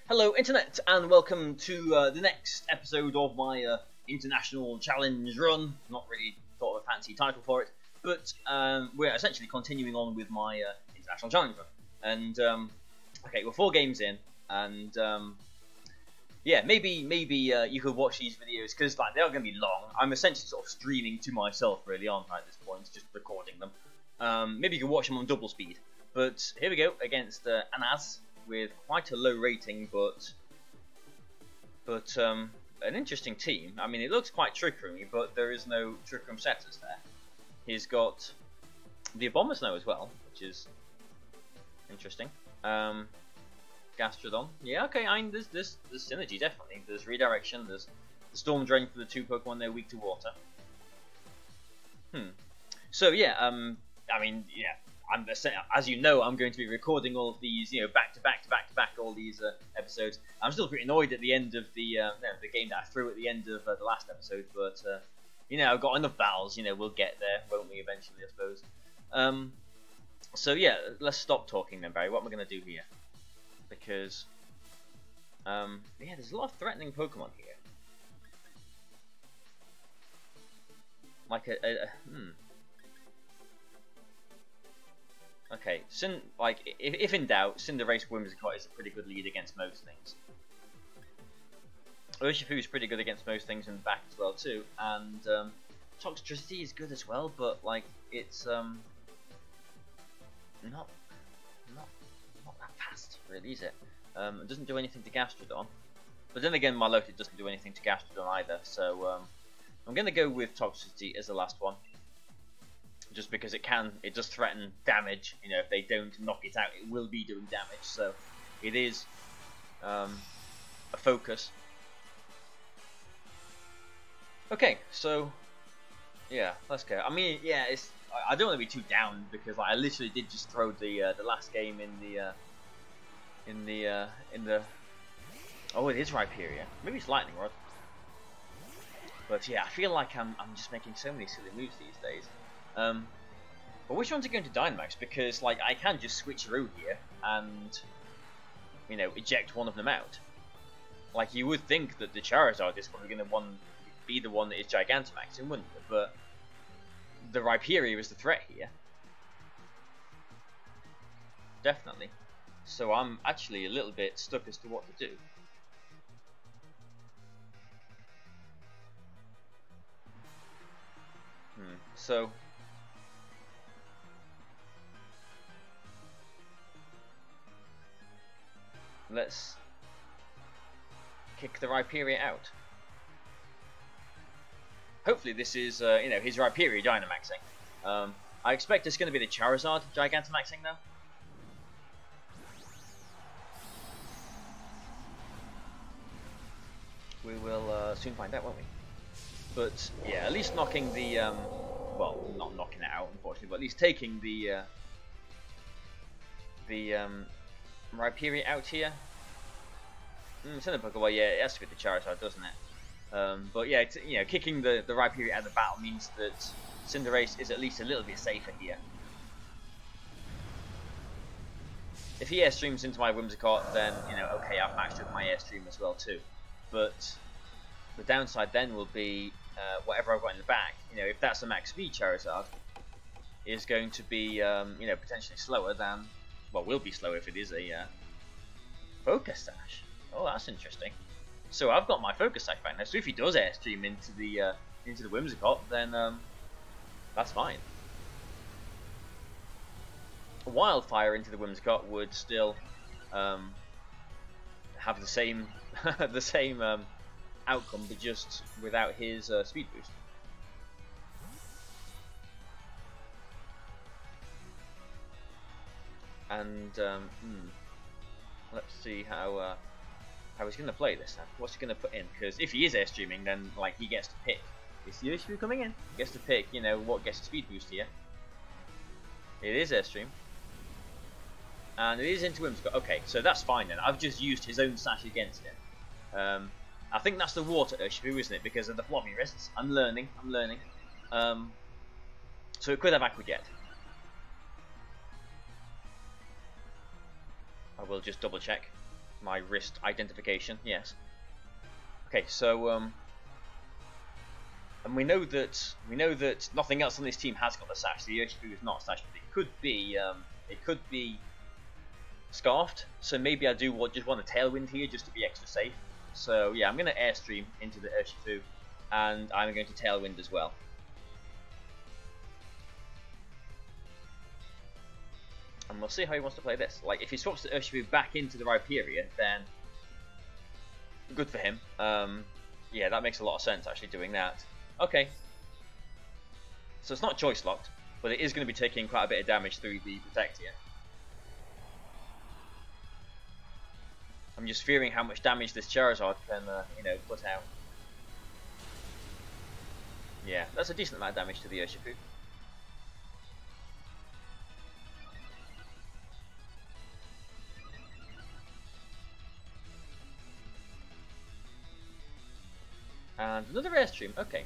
Hello Internet, and welcome to the next episode of my international challenge run. Not really thought of a fancy title for it, but we're essentially continuing on with my international challenge run. And okay, we're 4 games in, and yeah, maybe you could watch these videos because like they are going to be long. I'm essentially sort of streaming to myself really on at this point, just recording them. Maybe you can watch them on double speed. But here we go against Anaz with quite a low rating, but an interesting team. I mean, it looks quite trick roomy, but there is no trick room setters there. He's got the Bomber Snow as well, which is interesting. Gastrodon, yeah, okay. I mean, there's synergy definitely. There's redirection. There's the Storm Drain for the 2 Pokemon. They're weak to water. So yeah, I mean, yeah. As you know, I'm going to be recording all of these, back to back all these episodes. I'm still pretty annoyed at the end of the game that I threw at the end of the last episode, but I've got enough battles. We'll get there, won't we? Eventually, I suppose. So yeah, let's stop talking then, Barry. What am I going to do here? Because yeah, there's a lot of threatening Pokemon here. Like Okay, if in doubt, CINDERACE Whimsicott is a pretty good lead against most things. Urshifu is pretty good against most things in the back as well too, and Toxtricity is good as well, but like it's not that fast, really, is it? It doesn't do anything to Gastrodon, but then again, Milotic doesn't do anything to Gastrodon either, so I'm gonna go with Toxtricity as the last one. Just because it does threaten damage. If they don't knock it out, it will be doing damage. So it is a focus. Okay, so yeah, let's go. I mean, yeah, I don't want to be too down because I literally did just throw the last game in the oh, it is Rhyperior. Maybe it's Lightning Rod. But yeah, I feel like I'm just making so many silly moves these days. But which ones are going to Dynamax? Because like I can just switch through here and eject one of them out. Like you would think that the Charizard is probably going to be the one that is Gigantamaxing, wouldn't it? But the Rhyperior is the threat here, definitely. So I'm actually a little bit stuck as to what to do. So let's kick the Rhyperior out. Hopefully this is, his Rhyperior Dynamaxing. I expect it's going to be the Charizard Gigantamaxing now. We will soon find out, won't we? But yeah, at least knocking the, well, not knocking it out, unfortunately, but at least taking the Rhyperior out here. Well, yeah, it has to be the Charizard, doesn't it? But yeah, kicking the Rhyperior out of the battle means that CINDERACE is at least a little bit safer here. If he airstreams into my Whimsicott, then okay, I've matched up my airstream as well too. But the downside then will be whatever I've got in the back. If that's a max speed Charizard, is going to be potentially slower than. Well, will be slower if it is a Focus Sash. Oh, that's interesting. So I've got my Focus Sash back now. So if he does airstream into the Whimsicott, then that's fine. A Wildfire into the Whimsicott would still have the same outcome, but just without his speed boost. And let's see how he's going to play this then. What's he going to put in? Because if he is airstreaming, then like he gets to pick. Is the Urshifu coming in? He gets to pick, what gets a speed boost here. It is airstream. And it is into Whimsicott. Okay, so that's fine then. I've just used his own sash against him. I think that's the water Urshifu, isn't it? Because of the floppy wrists. I'm learning. So it could have Aqua Jet. I will just double check. my wrist identification. Yes. Okay, so and we know that nothing else on this team has got the sash. The Urshifu is not sash, but it could be scarfed. So maybe I do just want a tailwind here just to be extra safe. So yeah, I'm going to airstream into the Urshifu, and I'm going to tailwind as well. And we'll see how he wants to play this. Like, if he swaps the Urshifu back into the Rhyperior, then good for him. Yeah, that makes a lot of sense, actually, doing that. Okay. So it's not choice locked, but it is going to be taking quite a bit of damage through the Protect here. I'm just fearing how much damage this Charizard can, you know, put out. Yeah, that's a decent amount of damage to the Urshifu. And another airstream, okay.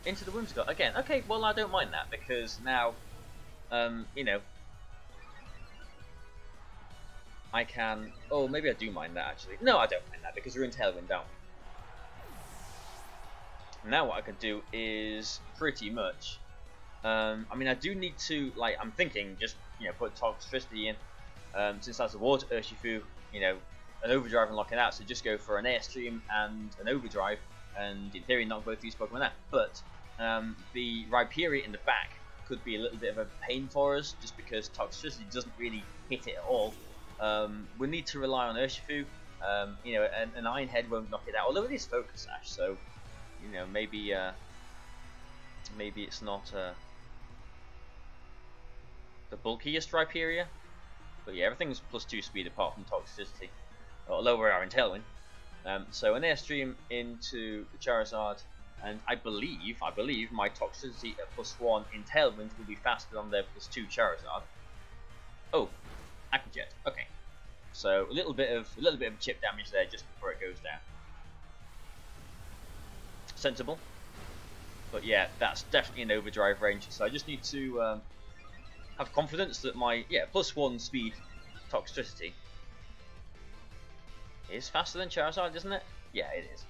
Into the Whimsicott again. Okay, well I don't mind that because now, you know, I can. Oh, maybe I do mind that actually. No, I don't mind that because we're in Tailwind, don't we? Now what I could do is pretty much. I mean, I do need to like. I'm thinking just put Toxtricity in, since that's a Water Urshifu. You know, an Overdrive and lock it out. So just go for an Airstream and an Overdrive, and in theory knock both these Pokemon out. But the Rhyperior in the back could be a little bit of a pain for us, just because Toxtricity doesn't really hit it at all. We need to rely on Urshifu. You know, an Iron Head won't knock it out, although it is Focus Sash, so you know maybe it's not the bulkiest Rhyperior. But yeah, everything's +2 speed apart from Toxicity. Although we are in Tailwind. So an Airstream into the Charizard, and I believe my Toxicity at +1 in Tailwind will be faster than their +2 Charizard. Oh, Aqua Jet. Okay, so a little bit of chip damage there just before it goes down. Sensible, but yeah, that's definitely an Overdrive range. So I just need to have confidence that my +1 speed Toxicity is faster than Charizard, isn't it? Yeah, it is.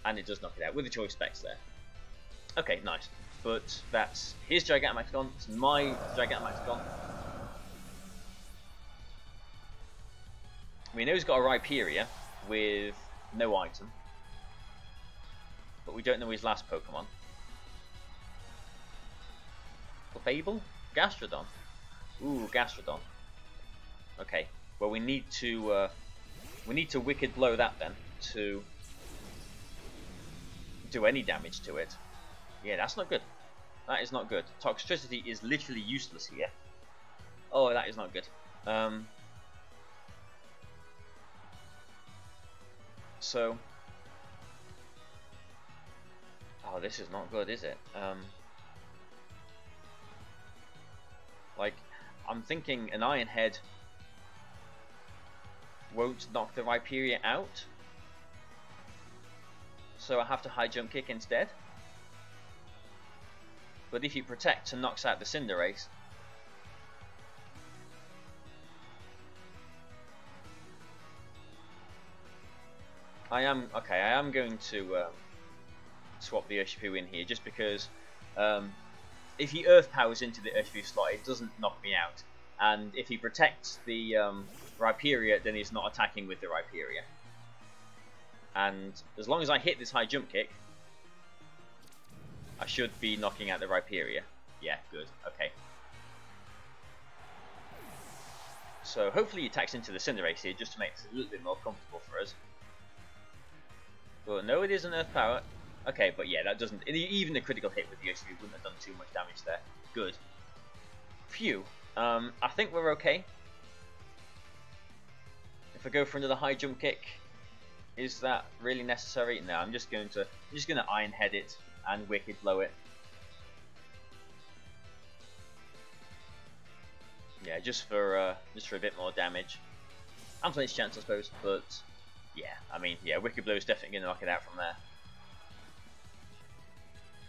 And it does knock it out with the choice specs there. Okay, nice. But that's his Gigantamax gone, it's my Gigantamax gone. We know he's got a Rhyperior with no item, but we don't know his last Pokemon. Fable? Gastrodon? Ooh, Gastrodon. Okay, well we need to Wicked Blow that then to do any damage to it. Yeah, that's not good. That is not good. Toxicity is literally useless here. Oh, that is not good. So, oh, this is not good, is it? Like, I'm thinking an Iron Head won't knock the Rhyperior out, so I have to High Jump Kick instead. But if he protects and knocks out the Cinderace, I am going to swap the Urshifu in here just because if he Earth Powers into the Urshifu slot, it doesn't knock me out, and if he protects the Rhyperior, then he's not attacking with the Rhyperior. And as long as I hit this High Jump Kick, I should be knocking out the Rhyperior. Yeah, good. Okay. So hopefully he attacks into the Cinderace here just to make this a little bit more comfortable for us. But no, it is an Earth Power. Okay, but yeah, that doesn't... Even a critical hit with the Urshifu wouldn't have done too much damage there. Good. Phew. I think we're okay. If I go for another High Jump Kick, is that really necessary? No, I'm just going to Iron Head it and Wicked Blow it. Yeah, just for a bit more damage. And Flinch chance, I suppose, but yeah, I mean, yeah, Wicked Blow is definitely going to knock it out from there.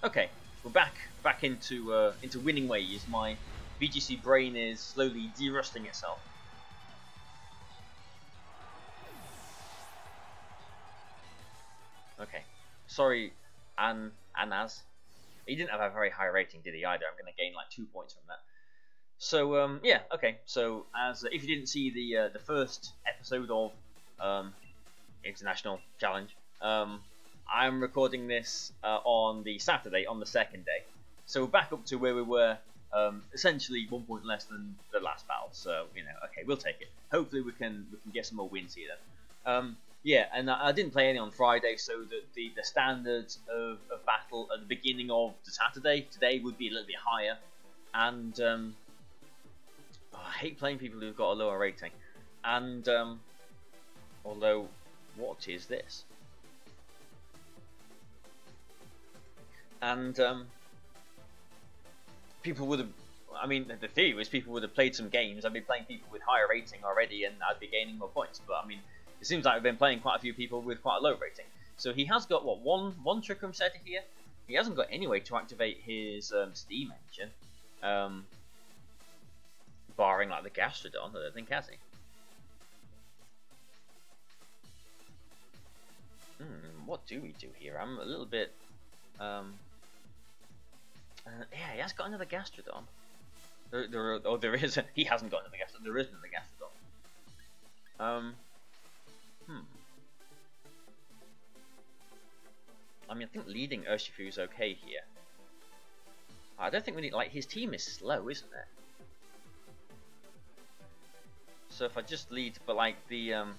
Okay, we're back into winning ways. My VGC brain is slowly derusting itself. sorry, Anaz. He didn't have a very high rating, did he? Either. I'm going to gain like 2 points from that. So yeah, okay. So as if you didn't see the first episode of International Challenge, I'm recording this on the Saturday, on the second day. So we're back up to where we were, essentially 1 point less than the last battle. So you know, okay, we'll take it. Hopefully we can get some more wins here then. Yeah, and I didn't play any on Friday, so the standards of battle at the beginning of the Saturday today would be a little bit higher, and I hate playing people who've got a lower rating. And although, what is this? And people would have, I mean, the theory was people would have played some games. I'd be playing people with higher rating already, and I'd be gaining more points. But I mean, it seems like I've been playing quite a few people with quite a low rating. So he has got what, one Trick Room set here. He hasn't got any way to activate his Steam engine, barring like the Gastrodon. I don't think, has he? What do we do here? I'm a little bit. Yeah, he has got another Gastrodon. There is. He hasn't got another Gastrodon. There isn't another Gastrodon. I mean, I think leading Urshifu is okay here. I don't think we need, like, his team is slow, isn't it? So if I just lead, but like the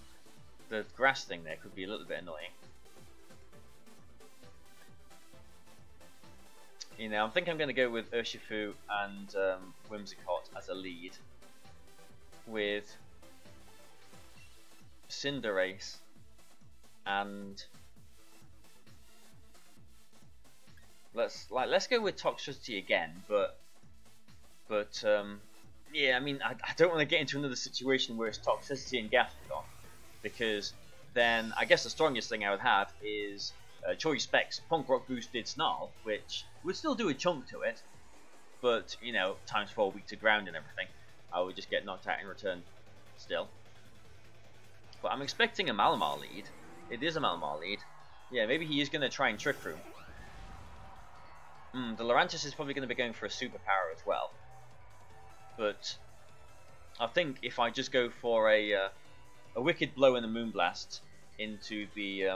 grass thing there could be a little bit annoying. You know, I think I'm going to go with Urshifu and Whimsicott as a lead, with Cinderace and let's go with Toxtricity again, but yeah, I mean, I don't want to get into another situation where it's Toxtricity and Gastrodon, because then I guess the strongest thing I would have is Choice Specs Punk Rock boosted Snarl, which would still do a chunk to it, but you know, times 4 weak to ground and everything, I would just get knocked out in return still. But I'm expecting a Malamar lead. It is a Malamar lead. Yeah, maybe he is going to try and Trick Room. The Lurantis is probably going to be going for a superpower as well. But I think if I just go for a Wicked Blow and a Moonblast into the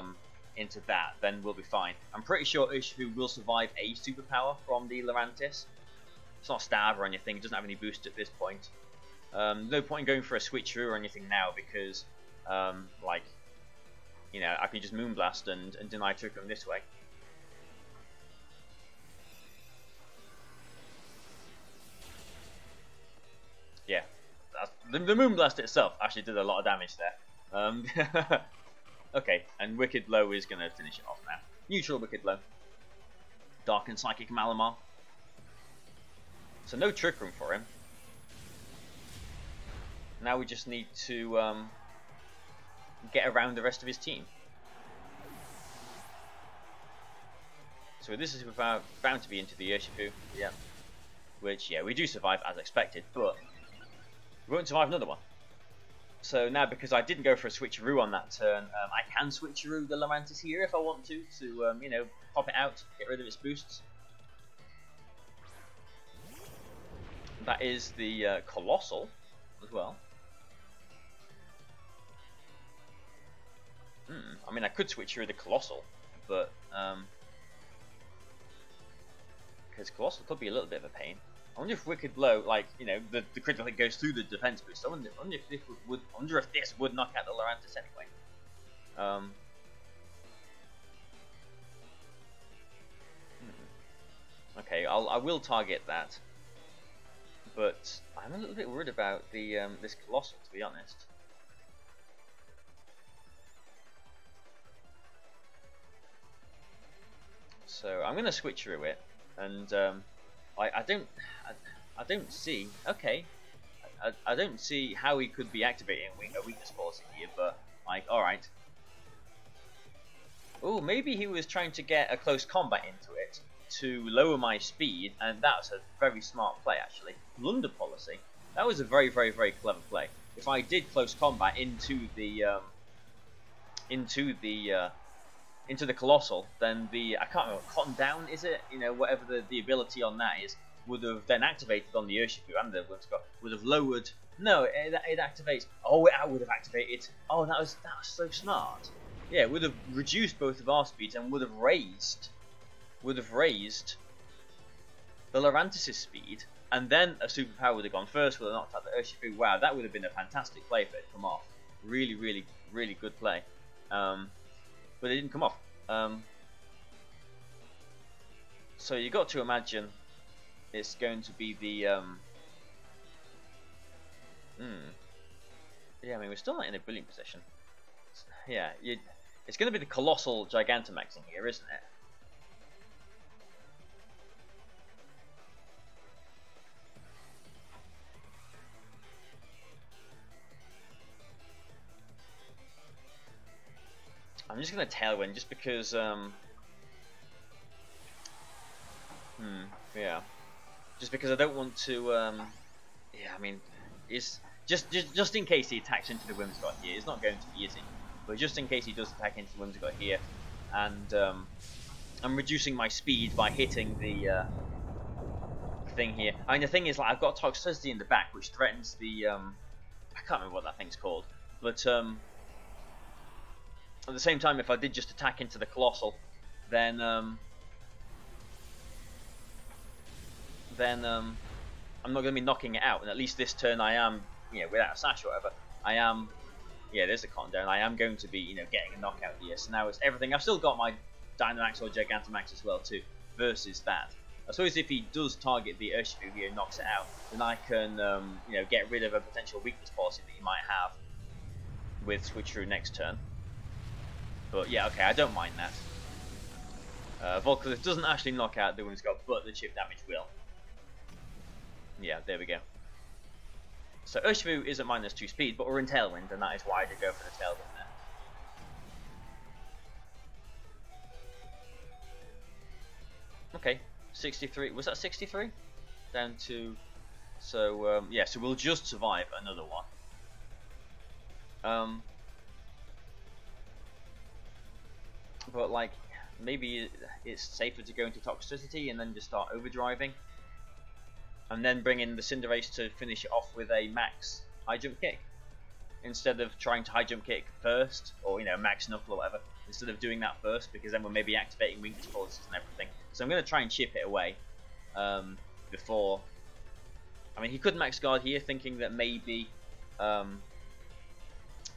into that, then we'll be fine. I'm pretty sure Urshifu will survive a superpower from the Lurantis. It's not stab or anything. It doesn't have any boost at this point. No point in going for a switcheroo or anything now, because like, you know, I can just Moonblast and deny Trick Room this way. Yeah, the Moonblast itself actually did a lot of damage there. Okay, and Wicked Blow is going to finish it off now. Neutral Wicked Blow. Dark and Psychic Malamar. So no Trick Room for him. Now we just need to get around the rest of his team. So this is bound to be into the Urshifu, yeah. Which, yeah, we do survive as expected, but we won't survive another one. So now, because I didn't go for a switcheroo on that turn, I can switcheroo the Lurantis here if I want to you know, pop it out, get rid of its boosts. That is the Colossal as well. I mean, I could switcheroo the Colossal, but because Colossal could be a little bit of a pain. I wonder if Wicked Blow, like, you know, the critical hit goes through the defense boost. I wonder if this would knock out the Lurantis anyway. Okay, I will target that, but I'm a little bit worried about the this Colossal, to be honest. So I'm going to switcheroo it, and I don't see. Okay, I don't see how he could be activating a weakness policy here, but like, all right. Oh, maybe he was trying to get a close combat into it to lower my speed, and that's a very smart play actually. Blunder policy. That was a very, very, very clever play. If I did close combat into the into the Colossal, then the, I can't remember, Cotton Down, is it? You know, whatever the ability on that is, would have then activated on the Urshifu and the Whimsicott, would have lowered, no, it activates, oh, it would have activated, oh, that was so smart. Yeah, it would have reduced both of our speeds and would have raised the Lurantis' speed, and then a superpower would have gone first, would have knocked out the Urshifu. Wow, that would have been a fantastic play for it to come off. Really, really, really good play. But it didn't come off. So you got to imagine it's going to be the yeah, I mean, we're still not in a brilliant position. Yeah, it's going to be the Colossal Gigantamax in here, isn't it? I'm just going to Tailwind just because, yeah, just because I don't want to, yeah, I mean, it's just in case he attacks into the Whimsicott here. It's not going to be easy, but just in case he does attack into the Whimsicott here, and I'm reducing my speed by hitting the thing here. I mean, the thing is, like, I've got Toxicity in the back, which threatens the, I can't remember what that thing's called, but at the same time, if I did just attack into the Colossal, then I'm not going to be knocking it out. And at least this turn, I am, you know, without a sash or whatever, I am, yeah, there's a Cotton Down. I am going to be, you know, getting a knockout here. So now it's everything. I've still got my Dynamax or Gigantamax as well too, versus that. I suppose if he does target the Urshifu here and knocks it out, then I can, you know, get rid of a potential weakness policy that he might have with Switch Through next turn. But yeah, okay, I don't mind that. Volcalith doesn't actually knock out the Whimsicott, but the chip damage will. Yeah, there we go. So Urshifu is at -2 speed, but we're in Tailwind, and that is why I did go for the Tailwind there. Okay, 63. Was that 63? Down to... So, yeah, so we'll just survive another one. But, like, maybe it's safer to go into Toxicity and then just start overdriving. And then bring in the Cinderace to finish it off with a max high jump kick. Instead of trying to high jump kick first, or, you know, max knuckle or whatever. Instead of doing that first, because then we're maybe activating weakness policies and everything. So I'm going to try and chip it away before... I mean, he could max guard here, thinking that maybe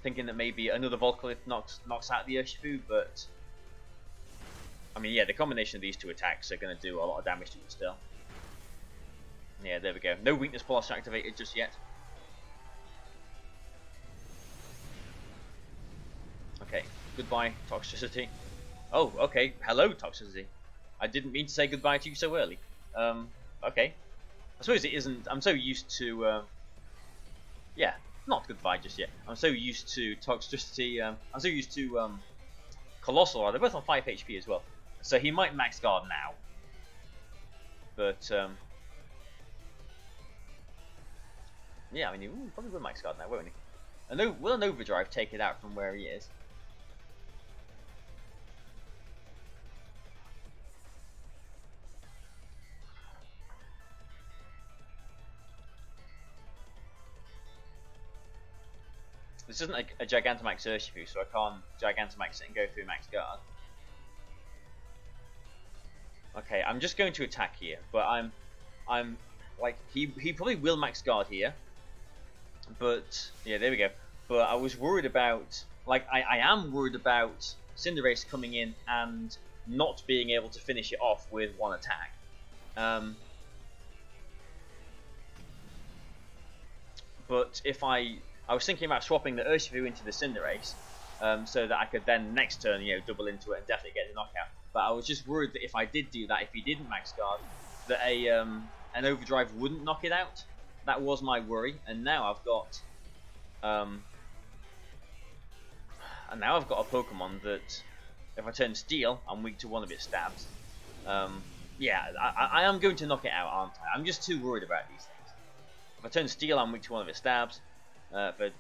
another Volcalith knocks out the Urshifu, but... I mean, yeah, the combination of these two attacks are going to do a lot of damage to it still. Yeah, there we go. No weakness policy activated just yet. Okay, goodbye, Toxicity. Oh, okay, hello, Toxicity. I didn't mean to say goodbye to you so early. Okay. I suppose it isn't... I'm so used to... yeah, not goodbye just yet. I'm so used to Toxicity... I'm so used to... Colossal, they're both on 5 HP as well. So he might max guard now. But, yeah, I mean, he probably will max guard now, won't he? And will an Overdrive take it out from where he is? This isn't a Gigantamax Urshifu, so I can't Gigantamax it and go through max guard. Okay, I'm just going to attack here, but I'm like he probably will max guard here. But yeah, there we go. But I was worried about, like, I am worried about Cinderace coming in and not being able to finish it off with one attack. But if I was thinking about swapping the Urshifu into the Cinderace, so that I could then next turn, you know, double into it and definitely get the knockout. But I was just worried that if I did do that, if he didn't max guard, that an Overdrive wouldn't knock it out. That was my worry, and now I've got a Pokemon that if I turn Steel, I'm weak to one of its stabs. Yeah, I am going to knock it out, aren't I? I'm just too worried about these things. If I turn Steel, I'm weak to one of its stabs. If I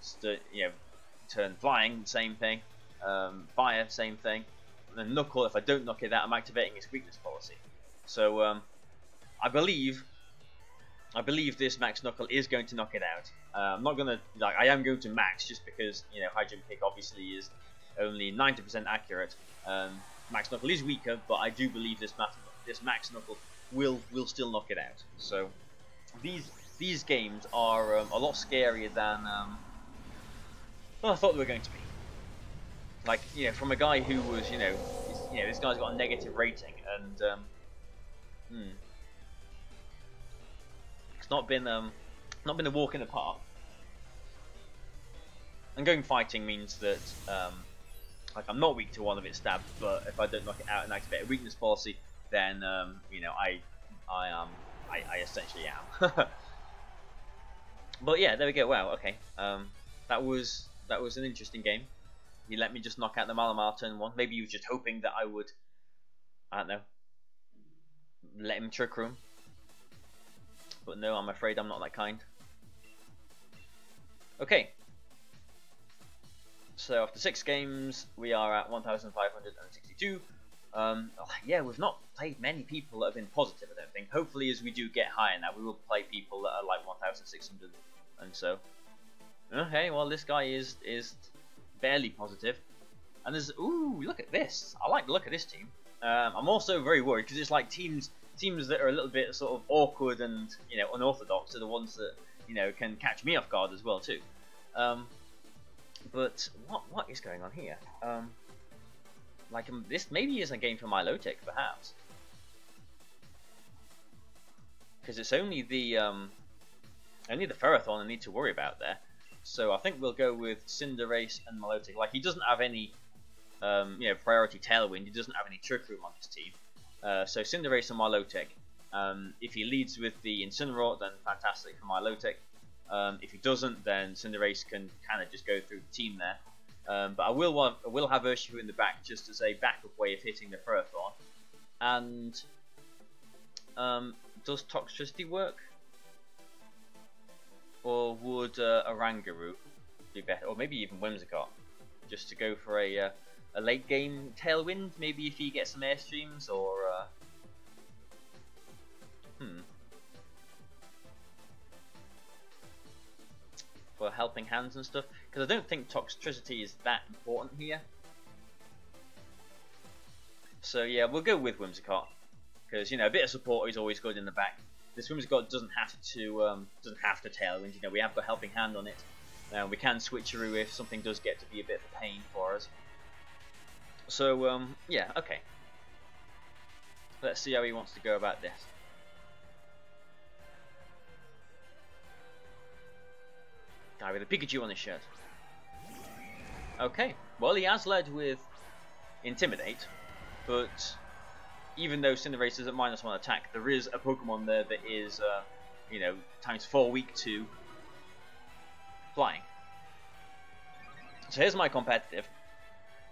turn Flying, same thing. Fire, same thing. then Knuckle, if I don't knock it out, I'm activating its weakness policy. So I believe this Max Knuckle is going to knock it out. I'm not gonna I am going to Max just because High Jump Kick obviously is only 90% accurate. Max Knuckle is weaker, but I do believe this Max Knuckle will still knock it out. So these games are a lot scarier than I thought they were going to be. Like, from a guy who was, this guy's got a negative rating, and it's not been a walk in the park. And going fighting means that like, I'm not weak to one of its stabs, but if I don't knock it out and activate a weakness policy, then I essentially am. But yeah, there we go. Wow, okay. That was an interesting game. He let me just knock out the Malamar turn 1. Maybe he was just hoping that I would, I don't know, let him Trick Room. But no, I'm afraid I'm not that kind. Okay. So after 6 games, we are at 1,562. Yeah, we've not played many people that have been positive, I don't think. Hopefully, as we do get higher now, we will play people that are like 1,600 and so. Okay, well, this guy is barely positive. And there's, ooh, look at this. I like the look of this team. I'm also very worried because it's like teams that are a little bit sort of awkward and unorthodox are the ones that can catch me off guard as well too. But what is going on here? This maybe is a game for Milotic, perhaps, because it's only the Ferrothorn I need to worry about there. So I think we'll go with CINDERACE and Milotic. Like, he doesn't have any priority Tailwind. He doesn't have any Trick Room on his team. So CINDERACE and Milotic. If he leads with the Incineroar, then fantastic for Milotic. If he doesn't, then CINDERACE can kind of just go through the team there. But I will have Urshifu in the back just as a backup way of hitting the Ferrothorn. And does Toxtricity work? Or would Oranguru be better? Or maybe even Whimsicott, just to go for a late game Tailwind, maybe if he gets some Airstreams, or for helping hands and stuff, because I don't think Toxtricity is that important here. So yeah, we'll go with Whimsicott, because a bit of support is always good in the back. This Whimsicott doesn't have to Tailwind. We have got helping hand on it. We can switcheroo if something does get to be a bit of a pain for us. So yeah, okay. Let's see how he wants to go about this. Guy with a Pikachu on his shirt. Okay, well, he has led with Intimidate, but even though CINDERACE is at -1 attack, there is a Pokemon there that is, ×4 weak to flying. So here's my competitive,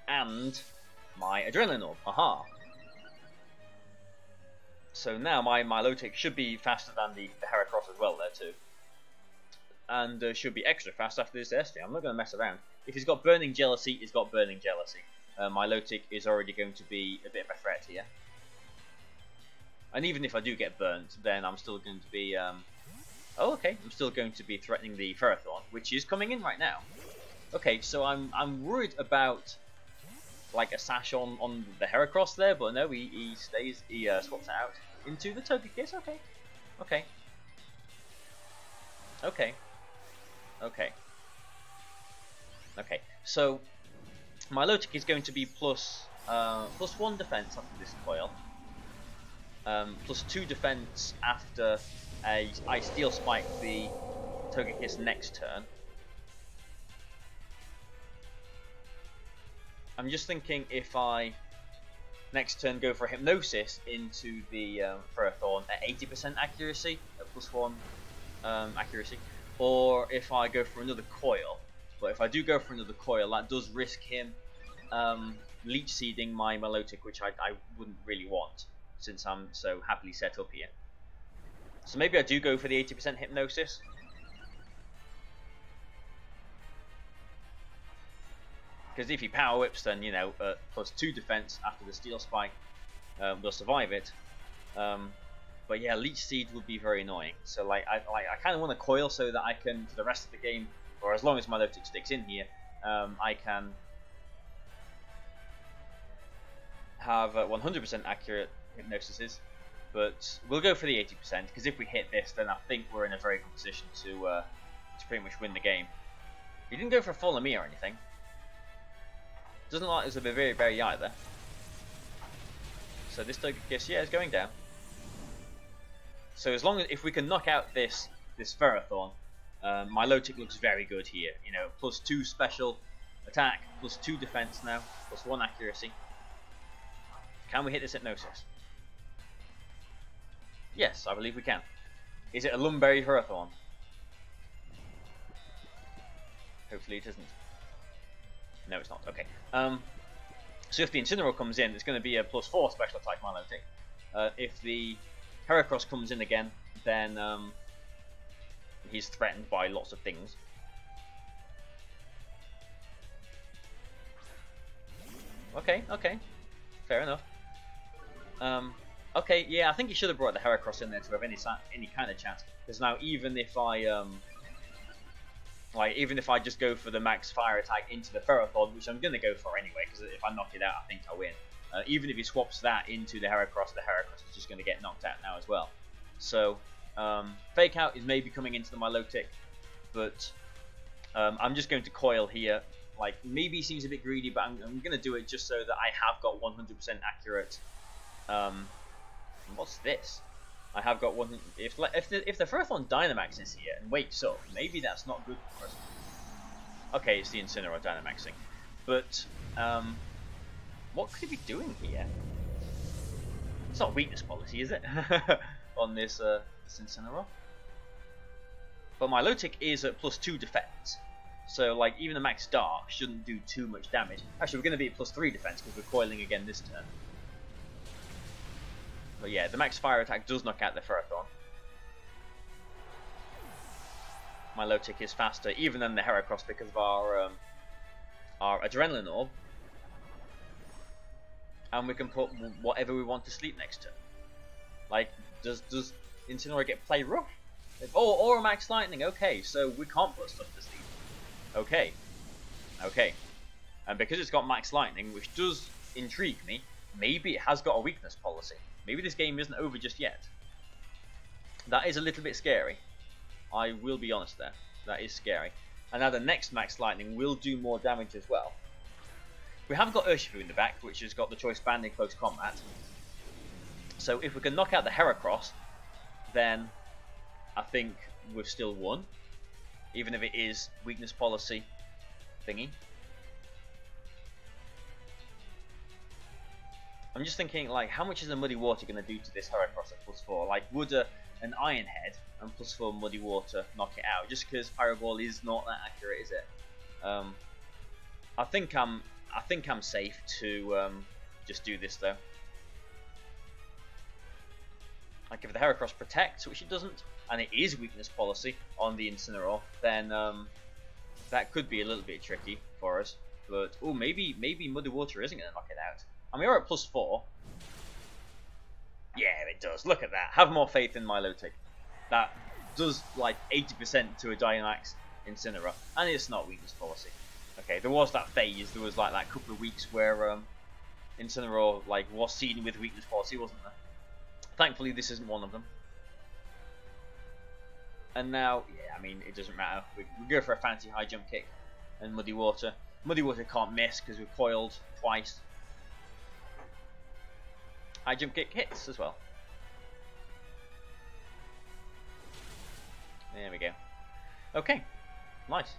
and my Adrenaline Orb. Aha! So now my Milotic should be faster than the Heracross as well there too. And should be extra fast after this Airstream. I'm not going to mess around. If he's got Burning Jealousy, he's got Burning Jealousy. Milotic is already going to be a bit of a threat here. And even if I do get burnt, then I'm still going to be... oh, okay. I'm still going to be threatening the Ferrothorn, which is coming in right now. Okay, so I'm worried about like a sash on the Heracross there, but no, he swaps out into the Togekiss. Okay, okay, okay, okay, okay. So Milotic is going to be +1 defense after this coil, +2 defense after I Steel Spike the Togekiss next turn. I'm just thinking if I next turn go for a Hypnosis into the Ferrothorn at 80% accuracy, at +1 accuracy, or if I go for another coil. But if I do go for another coil, that does risk him Leech Seeding my Milotic, which I wouldn't really want, since I'm so happily set up here. So maybe I do go for the 80% Hypnosis. Because if he power whips, then you know +2 defense after the steel spike will survive it. But yeah, Leech Seed would be very annoying. So like I kind of want to coil so that I can, for the rest of the game, or as long as my Milotic sticks in here, I can have 100% accurate hypnosises. But we'll go for the 80% because if we hit this, then I think we're in a very good position to pretty much win the game. He didn't go for a follow me or anything. Doesn't look like there's a very either. So this Togekiss, yeah, is going down. So as long as if we can knock out this Ferrothorn, my Milotic looks very good here. You know, +2 special attack, +2 defense now, +1 accuracy. Can we hit this Hypnosis? Yes, I believe we can. Is it a Lumberry Ferrothorn? Hopefully it isn't. No, it's not. Okay. So if the Incineroar comes in, it's going to be a +4 special attack Milotic. If the Heracross comes in again, then he's threatened by lots of things. Okay, fair enough. Okay, yeah, I think he should have brought the Heracross in there to have any kind of chance. Because now, even if I even if I just go for the max fire attack into the Ferrothorn, which I'm gonna go for anyway, because if I knock it out, I think I win. Even if he swaps that into the Heracross is just gonna get knocked out now as well. So Fake Out is maybe coming into the Milotic, but I'm just going to coil here. Like, maybe he seems a bit greedy, but I'm going to do it just so that I have got 100% accurate. What's this? I have got one. If the Ferrothorn Dynamaxes here and wakes up, maybe that's not good for us. Okay, it's the Incineroar Dynamaxing, but what could he be doing here? It's not weakness policy, is it? On this Incineroar. But my Milotic is at +2 defense. So, like, even the Max Dark shouldn't do too much damage. Actually, we're going to be at +3 defense because we're coiling again this turn. But yeah, the Max Fire attack does knock out the Ferrothorn. My Milotic is faster even than the Heracross because of our Adrenaline Orb. And we can put whatever we want to sleep next turn. Like, does Incineroar get play rough? Oh, or a Max Lightning. Okay, so we can't put stuff to sleep. Okay. And because it's got Max Lightning, which does intrigue me, maybe it has got a weakness policy. Maybe this game isn't over just yet. That is a little bit scary. I will be honest there. That is scary. And now the next Max Lightning will do more damage as well. We have got Urshifu in the back, which has got the Choice Band in close combat. So if we can knock out the Heracross, then I think we've still won. Even if it is weakness policy thingy. I'm just thinking, like, how much is a Muddy Water going to do to this Heracross at +4? Like, would an Iron Head and +4 Muddy Water knock it out? Just because Pyro Ball is not that accurate, is it? I think I'm safe to just do this though. Like, if the Heracross protects, which it doesn't, and it is weakness policy on the Incineroar, then that could be a little bit tricky for us. But oh, maybe Muddy Water isn't going to knock it out. I mean, we're at +4. Yeah, it does. Look at that. Have more faith in Milotic. That does like 80% to a Dynamax Incineroar, and it's not weakness policy. Okay, there was that phase. There was like that couple of weeks where Incineroar like was seen with weakness policy, wasn't there? Thankfully, this isn't one of them. And now, yeah, I mean, it doesn't matter. We go for a fancy high jump kick and Muddy Water. Muddy Water can't miss because we're coiled twice. High jump kick hits as well. There we go. Okay, nice.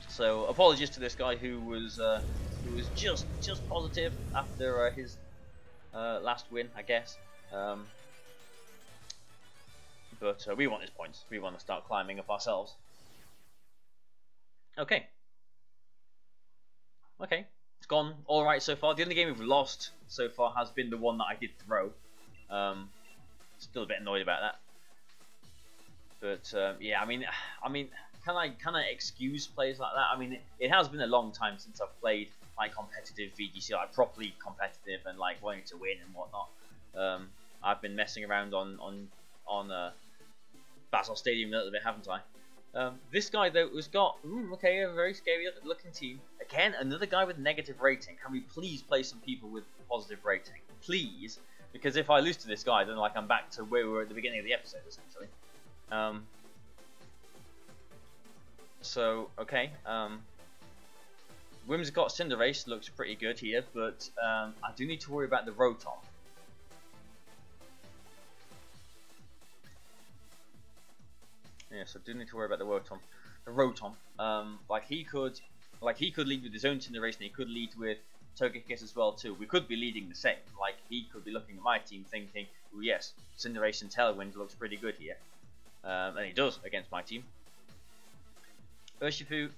So apologies to this guy who was just positive after his last win, I guess. But we want his points. We want to start climbing up ourselves. Okay. Okay. It's gone alright so far. The only game we've lost so far has been the one that I did throw. Still a bit annoyed about that. But yeah, I mean, can I excuse plays like that? I mean, it has been a long time since I've played like competitive VGC, like properly competitive and like wanting to win and whatnot. I've been messing around on Basel Stadium a little bit, haven't I? This guy though has got okay, a very scary looking team. Again, another guy with negative rating. Can we please play some people with positive rating, please? Because if I lose to this guy, then like I'm back to where we were at the beginning of the episode, essentially. So okay, Whimsicott Cinderace looks pretty good here, but I do need to worry about the Rotom. Yes, I do need to worry about the Rotom. The Rotom, like he could lead with his own Cinderace, and he could lead with Togekiss as well too. We could be leading the same. Like he could be looking at my team thinking, "Oh yes, Cinderace and Tailwind looks pretty good here," and he does against my team. Urshifu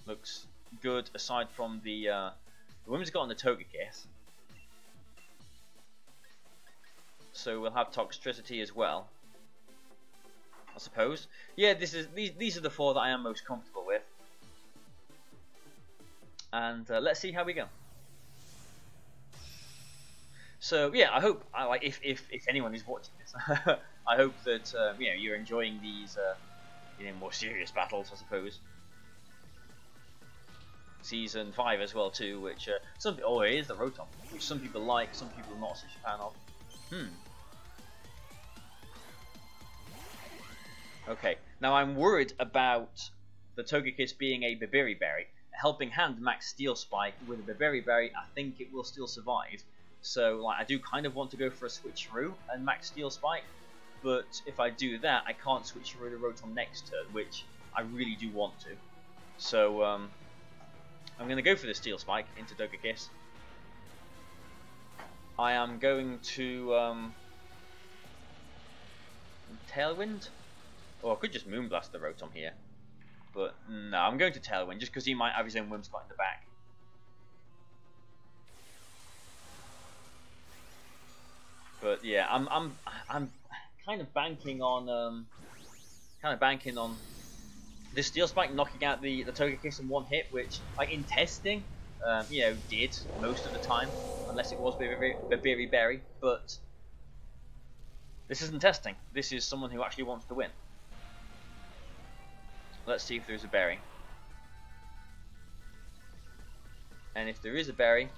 looks good aside from the Whimsicott and the Togekiss. So we'll have Toxtricity as well, I suppose. Yeah, these are the four that I am most comfortable with. And let's see how we go. So yeah, I hope if anyone is watching this, I hope that you know, you're enjoying these more serious battles, I suppose. Season 5 as well too, which it is the Rotom, which some people like, some people are not such a fan of. Okay, now I'm worried about the Togekiss being a Babiri Berry. A Helping Hand Max Steel Spike with a Babiri Berry, I think it will still survive. So like I do kind of want to go for a switcheroo and Max Steel Spike, but if I do that, I can't switcheroo the Rotom next turn, which I really do want to. So I'm going to go for the Steel Spike into Togekiss. I am going to Tailwind. Or I could just Moonblast the Rotom here. But no, I'm going to Tailwind just because he might have his own Whimsicott in the back. But yeah, I'm kind of banking on this Steel Spike knocking out the Togekiss in one hit, which like in testing, you know, did most of the time, unless it was Babiri Berry. But this isn't testing. This is someone who actually wants to win. Let's see if there's a berry. And if there is a berry,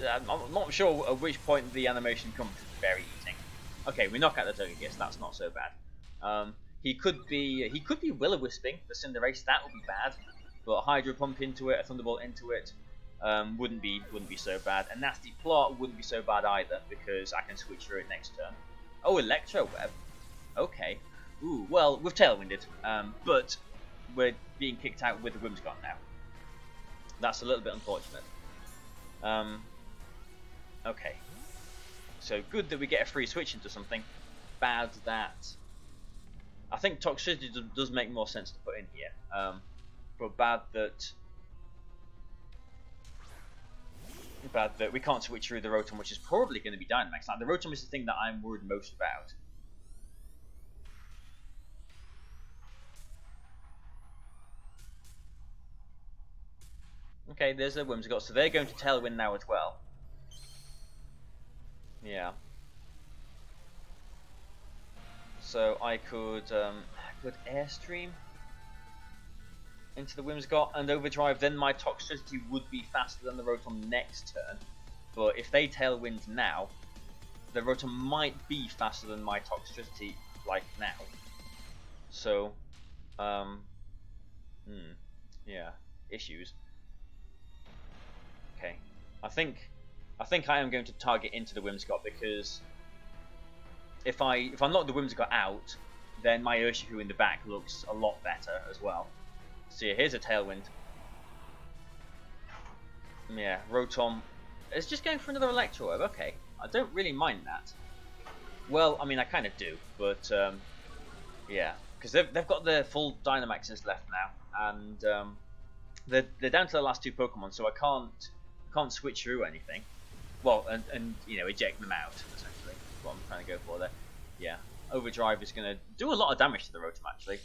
I'm not sure at which point the animation comes to the berry eating. Okay, we knock out the Togekiss. That's not so bad. He could be Will-O-Wisping the Cinderace. That would be bad. But a Hydro Pump into it, a Thunderbolt into it, wouldn't be so bad. A Nasty Plot wouldn't be so bad either because I can switch through it next turn. Oh, Electro Web. Okay. Ooh, well, we've Tailwinded, but we're being kicked out with the Whimsicott now. That's a little bit unfortunate. Okay. So good that we get a free switch into something. Bad that... I think Toxicity does make more sense to put in here. But bad that we can't switch through the Rotom, which is probably going to be Dynamax. Like, the Rotom is the thing that I'm worried most about. Okay, there's a Whimsicott, so they're going to Tailwind now as well. Yeah. So I could Airstream into the Whimsicott and Overdrive, then my Toxicity would be faster than the Rotom next turn. But if they Tailwind now, the Rotom might be faster than my Toxicity, like now. So, yeah, issues. Okay, I think I am going to target into the Whimsicott because if I knock the Whimsicott out, then my Urshifu in the back looks a lot better as well. So yeah, here's a Tailwind. Yeah, Rotom is just going for another Electro Web. Okay, I don't really mind that. Well, I mean, I kind of do, but yeah, because they've got their full Dynamaxes left now, and they're down to the last two Pokemon, so I can't switch through anything. Well, and you know, eject them out, essentially. That's what I'm trying to go for there. Yeah. Overdrive is going to do a lot of damage to the Rotom, actually.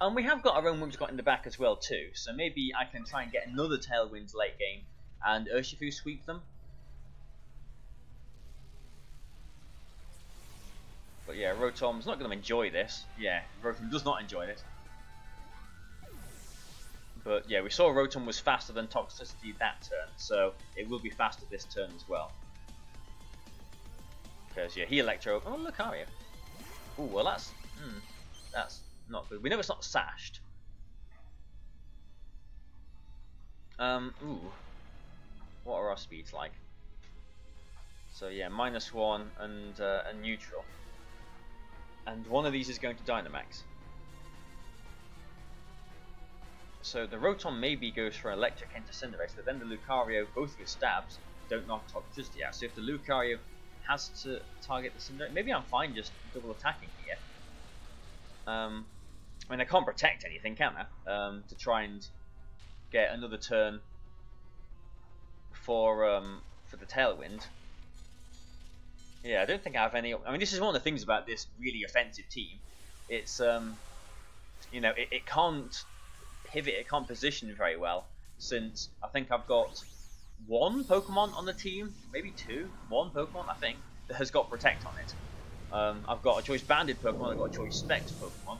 And we have got our own Whimsicott in the back as well too, so maybe I can try and get another Tailwind late game and Urshifu sweep them. But yeah, Rotom's not going to enjoy this. Yeah, Rotom does not enjoy this. But yeah, we saw Rotom was faster than Toxicity that turn, so it will be faster this turn as well. Because yeah, he Electro. Oh, Lucario. Ooh, well that's not good. We know it's not sashed. Ooh. What are our speeds like? So yeah, -1 and a neutral. And one of these is going to Dynamax. So the Rotom maybe goes for Electric into Cinderace, but then the Lucario, both of his stabs, don't knock Toxicity out. So if the Lucario has to target the Cinderace, maybe I'm fine just double attacking here. I mean, I can't protect anything, can I? To try and get another turn for the Tailwind. Yeah, I don't think I have any. I mean, this is one of the things about this really offensive team. It's you know, it can't pivot, it can't position very well, since I think I've got one Pokemon on the team, maybe two, one Pokemon I think, that has got Protect on it. I've got a Choice Banded Pokemon, I've got a Choice Spect Pokemon.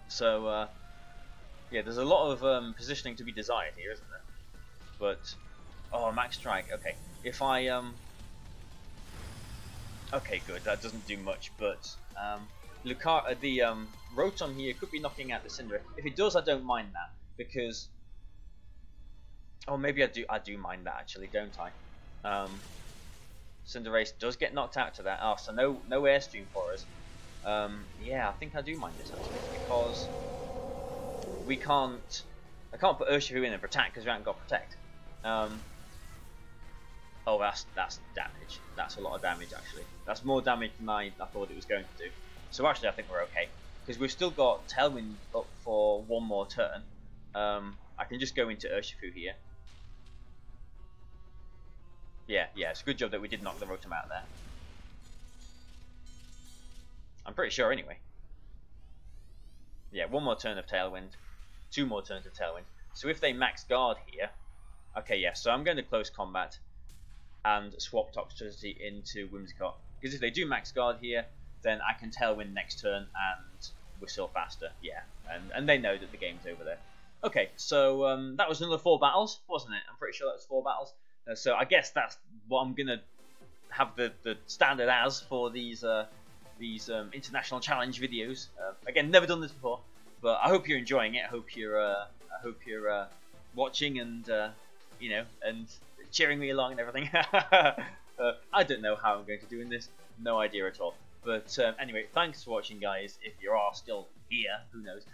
So yeah, there's a lot of positioning to be desired here, isn't there? But oh, Max Strike. Okay, if I okay, good. That doesn't do much, but the Rotom here could be knocking out the Cinderace. If it does, I don't mind that, because oh, maybe I do mind that actually, don't I? Cinderace does get knocked out to that. Oh, so no Airstream for us. Yeah, I think I do mind this actually, because I can't put Urshifu in and Protect because we haven't got Protect. Oh, that's damage. That's a lot of damage actually. That's more damage than I thought it was going to do. So actually, I think we're okay, because we've still got Tailwind up for one more turn. I can just go into Urshifu here. Yeah, it's a good job that we did knock the Rotom out there. I'm pretty sure anyway. Yeah, one more turn of Tailwind, two more turns of Tailwind. So if they max guard here, okay, yeah, so I'm going to close combat and swap Toxicity into Whimsicott, because if they do max guard here, then I can Tailwind next turn and we're still faster. Yeah, and they know that the game's over there. Okay, so that was another 4 battles, wasn't it? I'm pretty sure that was 4 battles. So I guess that's what I'm gonna have the standard as for these international challenge videos. Again, never done this before, but I hope you're enjoying it. I hope you're watching and you know, and cheering me along and everything. I don't know how I'm going to do in this, no idea at all. But anyway, thanks for watching, guys. If you are still here, who knows?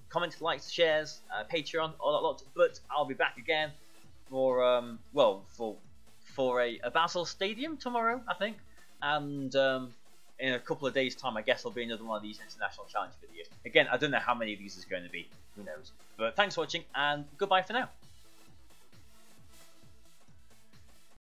Comments, likes, shares, Patreon, all that lot. But I'll be back again for well, for a Basel Stadium tomorrow, I think, and in a couple of days' time, I guess there'll be another one of these international challenge videos. Again, I don't know how many of these is going to be. Who knows? But thanks for watching, and goodbye for now.